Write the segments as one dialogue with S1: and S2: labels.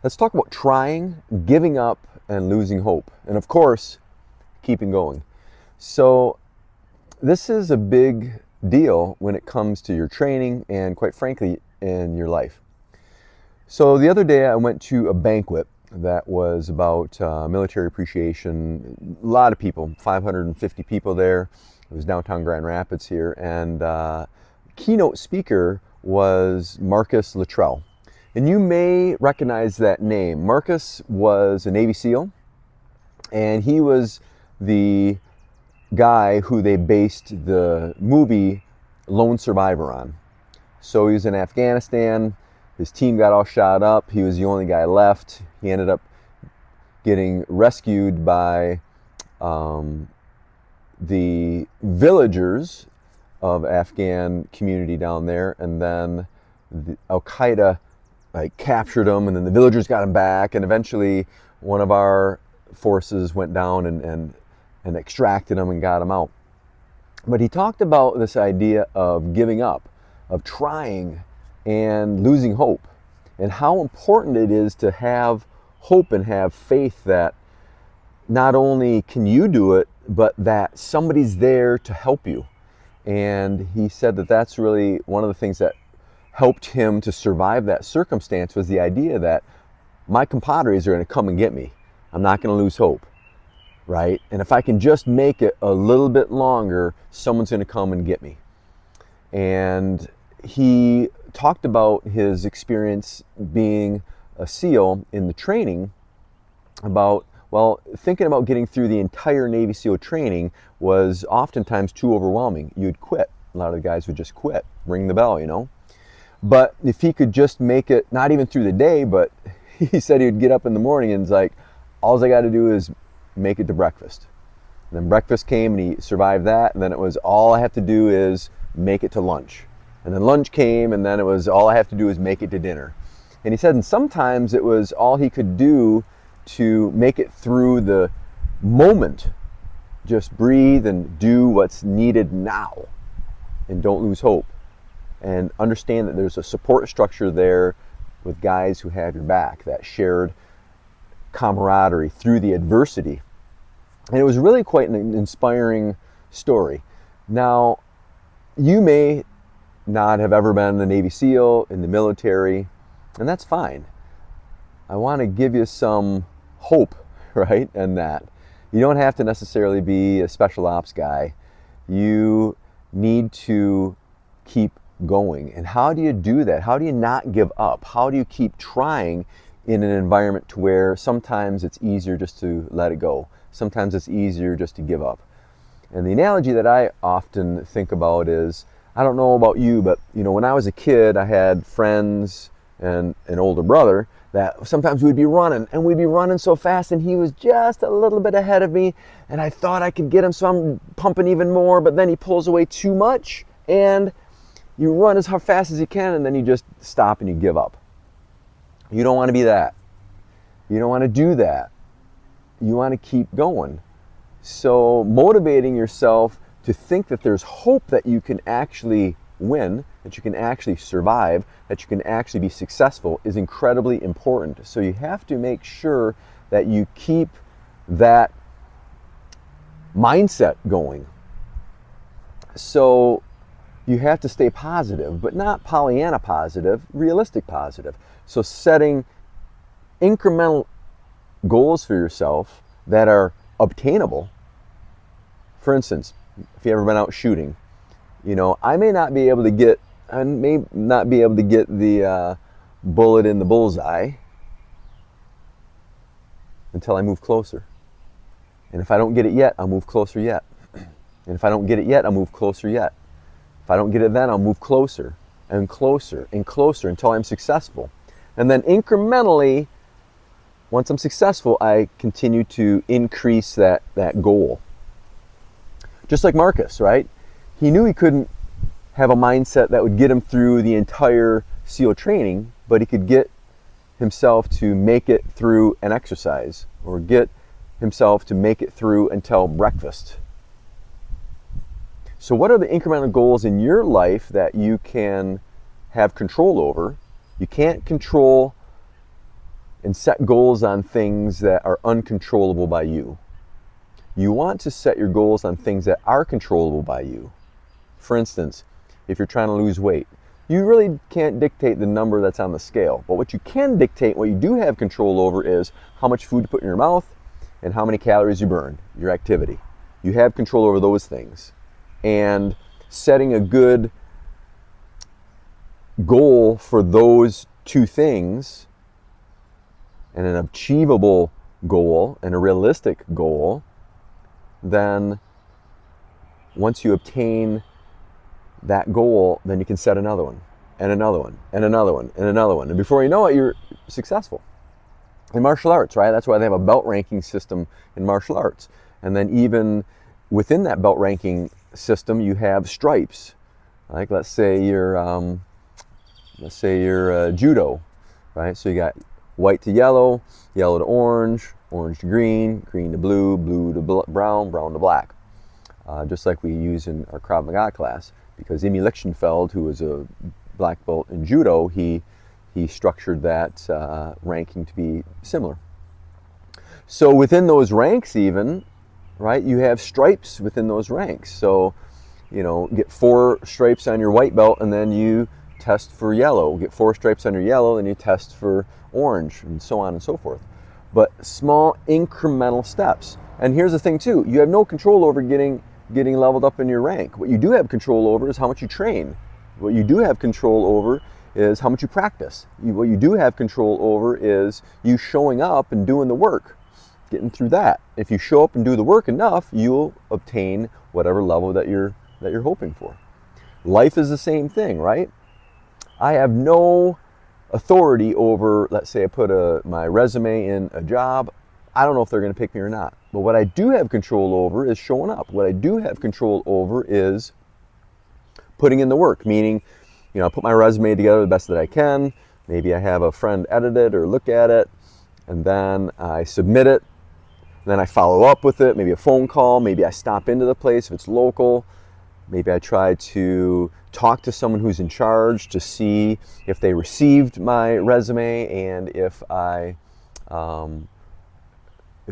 S1: Let's talk about trying, giving up, and losing hope. And of course, keeping going. So this is a big deal when it comes to your training and, quite frankly, in your life. So the other day I went to a banquet that was about military appreciation. A lot of people, 550 people there. It was downtown Grand Rapids here, and keynote speaker was Marcus Luttrell. And you may recognize that name. Marcus was a Navy SEAL, and he was the guy who they based the movie Lone Survivor on. So he was in Afghanistan. His team got all shot up. He was the only guy left. He ended up getting rescued by the villagers of Afghan community down there, and then Al-Qaeda captured him, and then the villagers got him back, and eventually one of our forces went down and extracted him and got him out. But he talked about this idea of giving up, of trying and losing hope, and how important it is to have hope and have faith that not only can you do it, but that somebody's there to help you. And he said that that's really one of the things that helped him to survive that circumstance, was the idea that my compadres are going to come and get me. I'm not going to lose hope, right? And if I can just make it a little bit longer, someone's going to come and get me. And he talked about his experience being a SEAL in the training, about, well, thinking about getting through the entire Navy SEAL training was oftentimes too overwhelming. You'd quit. A lot of the guys would just quit, ring the bell, you know. But if he could just make it, not even through the day, but he said he would get up in the morning and it's like, all I got to do is make it to breakfast. And then breakfast came and he survived that. And then it was, all I have to do is make it to lunch. And then lunch came, and then it was, all I have to do is make it to dinner. And he said, and sometimes it was all he could do to make it through the moment. Just breathe and do what's needed now. And don't lose hope. And understand that there's a support structure there with guys who have your back, that shared camaraderie through the adversity. And it was really quite an inspiring story. Now, you may not have ever been a Navy SEAL, in the military, and that's fine. I want to give you some hope, right, in that. You don't have to necessarily be a special ops guy. You need to keep going. And how do you do that? How do you not give up? How do you keep trying in an environment to where sometimes it's easier just to let it go? Sometimes it's easier just to give up. And the analogy that I often think about is, I don't know about you, but when I was a kid, I had friends and an older brother that sometimes we'd be running, and we'd be running so fast, and he was just a little bit ahead of me, and I thought I could get him, so I'm pumping even more, but then he pulls away too much, and you run as fast as you can, and then you just stop and you give up. You don't want to be that. You don't want to do that. You want to keep going. So motivating yourself to think that there's hope that you can actually win, that you can actually survive, that you can actually be successful is incredibly important. So you have to make sure that you keep that mindset going. So you have to stay positive, but not Pollyanna positive, realistic positive. So setting incremental goals for yourself that are obtainable. For instance, if you've ever been out shooting, I may not be able to get the bullet in the bullseye until I move closer. And if I don't get it yet, I'll move closer yet. And if I don't get it yet, I'll move closer yet. If I don't get it then, I'll move closer and closer and closer until I'm successful. And then incrementally, once I'm successful, I continue to increase that goal. Just like Marcus, right? He knew he couldn't have a mindset that would get him through the entire SEAL training, but he could get himself to make it through an exercise, or get himself to make it through until breakfast. So what are the incremental goals in your life that you can have control over? You can't control and set goals on things that are uncontrollable by you. You want to set your goals on things that are controllable by you. For instance, if you're trying to lose weight, you really can't dictate the number that's on the scale. But what you can dictate, what you do have control over, is how much food to put in your mouth and how many calories you burn, your activity. You have control over those things. And setting a good goal for those two things, and an achievable goal and a realistic goal, then once you obtain that goal, then you can set another one, and another one, and another one, and another one. And before you know it, you're successful. In martial arts, right? That's why they have a belt ranking system in martial arts. And then even within that belt ranking system, you have stripes. Like let's say you're judo, right? So you got white to yellow, yellow to orange, orange to green, green to blue, blue to brown, brown to black. Just like we use in our Krav Maga class. Because Emil Lichtenfeld, who was a black belt in judo, he structured that ranking to be similar. So within those ranks even, right, you have stripes within those ranks. So, get 4 stripes on your white belt and then you test for yellow. Get 4 stripes on your yellow and you test for orange, and so on and so forth. But small incremental steps. And here's the thing too, you have no control over getting leveled up in your rank. What you do have control over is how much you train. What you do have control over is how much you practice. What you do have control over is you showing up and doing the work, getting through that. If you show up and do the work enough, you'll obtain whatever level that you're hoping for. Life is the same thing, right? I have no authority over, let's say I put my resume in a job. I don't know if they're going to pick me or not. But what I do have control over is showing up. What I do have control over is putting in the work, meaning, I put my resume together the best that I can. Maybe I have a friend edit it or look at it, and then I submit it. And then I follow up with it, maybe a phone call. Maybe I stop into the place if it's local. Maybe I try to talk to someone who's in charge to see if they received my resume and if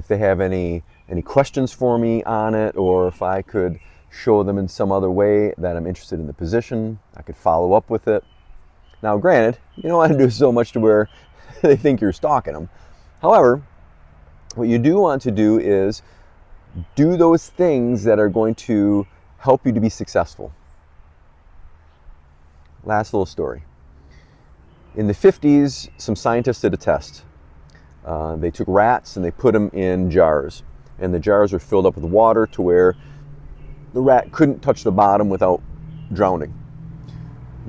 S1: they have any questions for me on it, or if I could show them in some other way that I'm interested in the position. I could follow up with it. Now, granted, you don't want to do so much to where they think you're stalking them. However, what you do want to do is do those things that are going to help you to be successful. Last little story. In the 50s, some scientists did a test. They took rats and they put them in jars. And the jars were filled up with water to where the rat couldn't touch the bottom without drowning.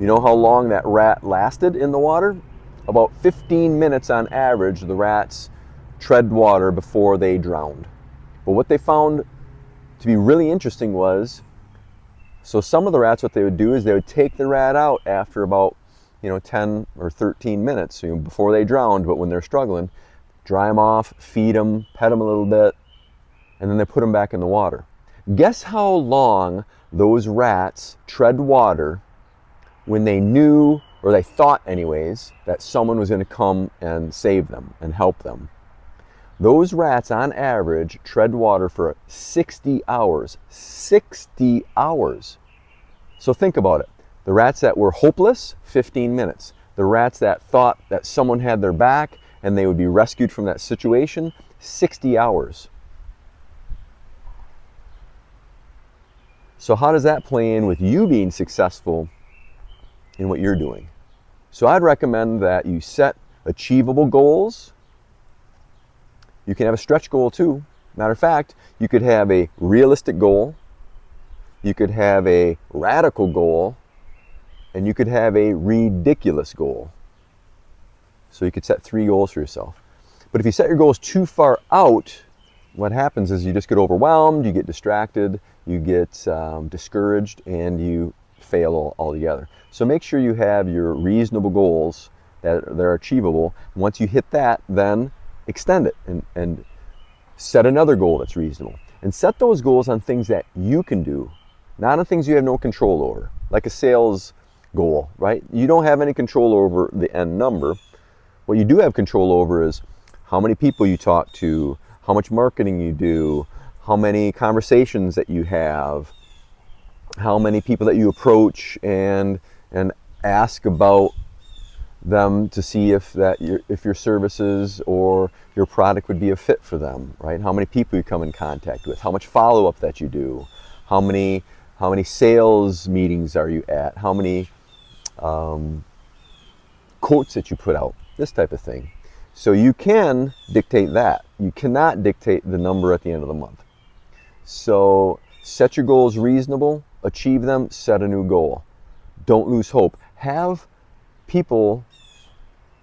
S1: You know how long that rat lasted in the water? About 15 minutes on average, the rats tread water before they drowned. But what they found to be really interesting was, so some of the rats, what they would do is they would take the rat out after about 10 or 13 minutes, before they drowned, but when they're struggling, dry them off, feed them, pet them a little bit, and then they put them back in the water. Guess how long those rats tread water when they knew, or they thought anyways, that someone was going to come and save them and help them. Those rats on average tread water for 60 hours. 60 hours. So think about it. The rats that were hopeless, 15 minutes. The rats that thought that someone had their back and they would be rescued from that situation, 60 hours. So how does that play in with you being successful in what you're doing? So I'd recommend that you set achievable goals. You can have a stretch goal too. Matter of fact, you could have a realistic goal, you could have a radical goal, and you could have a ridiculous goal. So you could set 3 goals for yourself. But if you set your goals too far out, what happens is you just get overwhelmed, you get distracted, you get discouraged, and you fail altogether. So make sure you have your reasonable goals that are achievable. Once you hit that, then extend it and set another goal that's reasonable. And set those goals on things that you can do, not on things you have no control over, like a sales goal, right? You don't have any control over the end number. What you do have control over is how many people you talk to, how much marketing you do, how many conversations that you have, how many people that you approach and ask about them to see if your services or your product would be a fit for them, right? How many people you come in contact with, how much follow-up that you do, how many sales meetings are you at, how many quotes that you put out, this type of thing. So you can dictate that. You cannot dictate the number at the end of the month. So set your goals reasonable, achieve them, set a new goal. Don't lose hope. Have people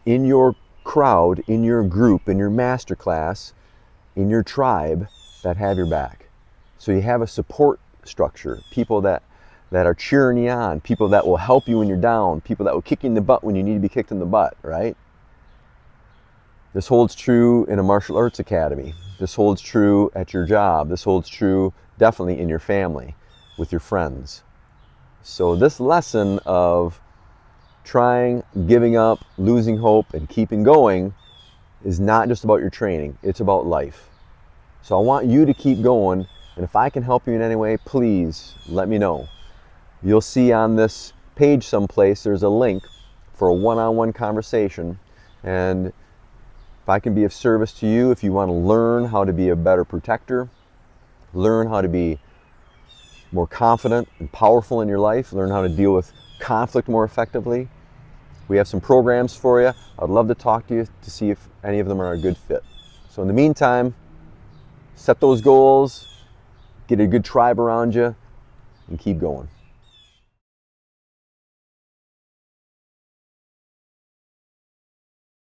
S1: in your crowd, in your group, in your master class, in your tribe that have your back. So you have a support structure, people that are cheering you on, people that will help you when you're down, people that will kick you in the butt when you need to be kicked in the butt, right? This holds true in a martial arts academy. This holds true at your job. This holds true definitely in your family, with your friends. So this lesson of trying, giving up, losing hope, and keeping going is not just about your training, it's about life. So I want you to keep going, and if I can help you in any way, please let me know. You'll see on this page someplace there's a link for a one-on-one conversation, and if I can be of service to you, if you want to learn how to be a better protector, learn how to be more confident and powerful in your life, learn how to deal with conflict more effectively, we have some programs for you. I'd love to talk to you to see if any of them are a good fit. So in the meantime, set those goals, get a good tribe around you, and keep going.